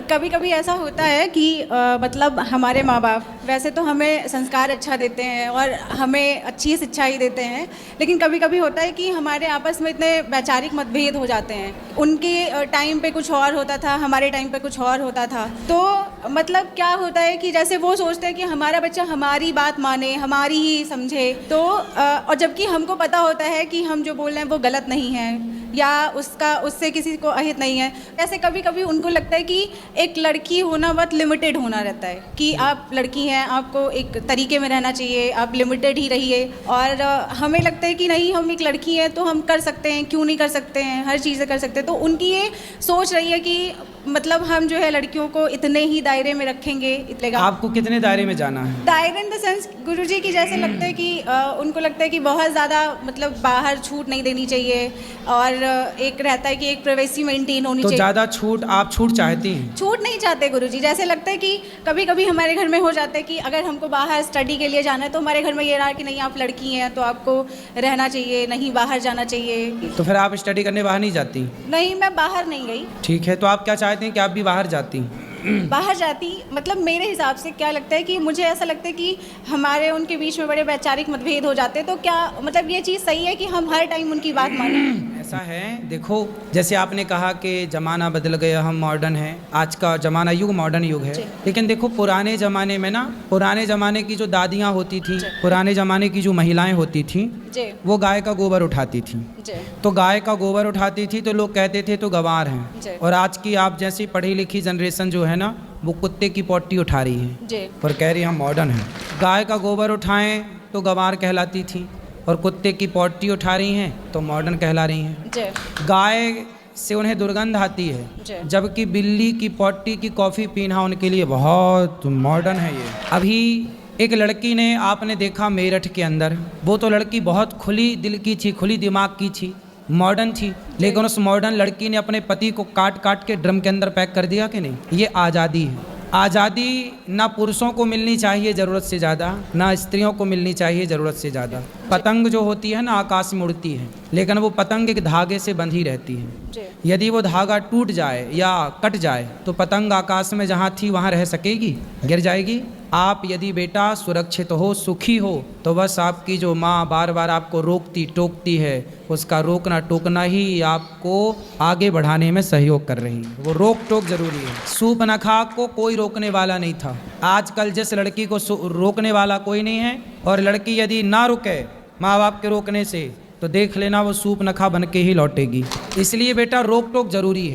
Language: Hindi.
कभी कभी ऐसा होता है कि मतलब हमारे माँ बाप वैसे तो हमें संस्कार अच्छा देते हैं और हमें अच्छी शिक्षा ही देते हैं, लेकिन कभी कभी होता है कि हमारे आपस में इतने वैचारिक मतभेद हो जाते हैं। उनके टाइम पे कुछ और होता था, हमारे टाइम पे कुछ और होता था। तो मतलब क्या होता है कि जैसे वो सोचते हैं कि हमारा बच्चा हमारी बात माने, हमारी ही समझे, तो और जबकि हमको पता होता है कि हम जो बोल रहे हैं वो गलत नहीं है या उससे किसी को अहित नहीं है। ऐसे कभी कभी उनको लगता है कि एक लड़की होना बहुत लिमिटेड होना रहता है कि आप लड़की हैं, आपको एक तरीके में रहना चाहिए, आप लिमिटेड ही रहिए। और हमें लगता है कि नहीं, हम एक लड़की हैं तो हम कर सकते हैं, क्यों नहीं कर सकते हैं, हर चीज़ें कर सकते हैं। तो उनकी ये सोच रही है कि मतलब हम जो है लड़कियों को इतने ही दायरे में रखेंगे। आपको कितने दायरे में जाना है? दायरे इन द सेंस गुरुजी की जैसे लगता है कि उनको लगता है कि बहुत ज़्यादा मतलब बाहर छूट नहीं देनी चाहिए, और एक रहता है कि एक प्राइवेसी मेंटेन होनी तो चाहिए। ज़्यादा छूट आप छूट चाहती हैं? छूट नहीं चाहते गुरुजी, जैसे लगता है कि कभी कभी हमारे घर में हो जाता है कि अगर हमको बाहर स्टडी के लिए जाना है तो हमारे घर में ये रहा कि नहीं, आप लड़की हैं तो आपको रहना चाहिए, नहीं बाहर जाना चाहिए। तो फिर आप स्टडी करने बाहर नहीं जाती? नहीं, मैं बाहर नहीं गई। ठीक है, तो आप क्या चाहते हैं कि आप भी बाहर जाती? बाहर जाती मतलब मेरे हिसाब से क्या लगता है कि मुझे ऐसा लगता है कि हमारे उनके बीच में बड़े वैचारिक मतभेद हो जाते हैं। तो क्या मतलब ये चीज़ सही है कि हम हर टाइम उनकी बात मानें? ऐसा है, देखो जैसे आपने कहा कि ज़माना बदल गया, हम मॉडर्न हैं, आज का ज़माना युग मॉडर्न युग है। लेकिन देखो पुराने ज़माने में ना, पुराने ज़माने की जो दादियाँ होती थी, पुराने ज़माने की जो महिलाएं होती थी, वो गाय का गोबर उठाती थी। तो गाय का गोबर उठाती थी तो लोग कहते थे तो गंवार हैं। और आज की आप जैसी पढ़ी लिखी जनरेशन जो है ना, वो कुत्ते की पोटी उठा रही है और कह रही है हम मॉडर्न हैं। गाय का गोबर उठाएं तो गंवार कहलाती थी, और कुत्ते की पोटी उठा रही हैं तो मॉडर्न कहला रही हैं। गाय से उन्हें दुर्गंध आती है, जबकि बिल्ली की पोटी की कॉफ़ी पीना उनके लिए बहुत मॉडर्न है। ये अभी एक लड़की ने, आपने देखा मेरठ के अंदर, वो तो लड़की बहुत खुली दिल की थी, खुली दिमाग की थी, मॉडर्न थी, लेकिन उस मॉडर्न लड़की ने अपने पति को काट काट के ड्रम के अंदर पैक कर दिया कि नहीं। ये आज़ादी है। आज़ादी ना पुरुषों को मिलनी चाहिए ज़रूरत से ज़्यादा, ना स्त्रियों को मिलनी चाहिए ज़रूरत से ज़्यादा। पतंग जो होती है ना, आकाश में उड़ती है, लेकिन वो पतंग एक धागे से बंधी रहती है। यदि वो धागा टूट जाए या कट जाए तो पतंग आकाश में जहाँ थी वहाँ रह सकेगी? गिर जाएगी। आप यदि बेटा सुरक्षित हो, सुखी हो, तो बस आपकी जो माँ बार बार आपको रोकती टोकती है, उसका रोकना टोकना ही आपको आगे बढ़ाने में सहयोग कर रही है। वो रोक टोक जरूरी है। सूर्पनखा को कोई रोकने वाला नहीं था। आजकल जिस लड़की को रोकने वाला कोई नहीं है, और लड़की यदि ना रुके माँ बाप के रोकने से, तो देख लेना वो सूर्पनखा बन के ही लौटेगी। इसलिए बेटा रोक टोक जरूरी है।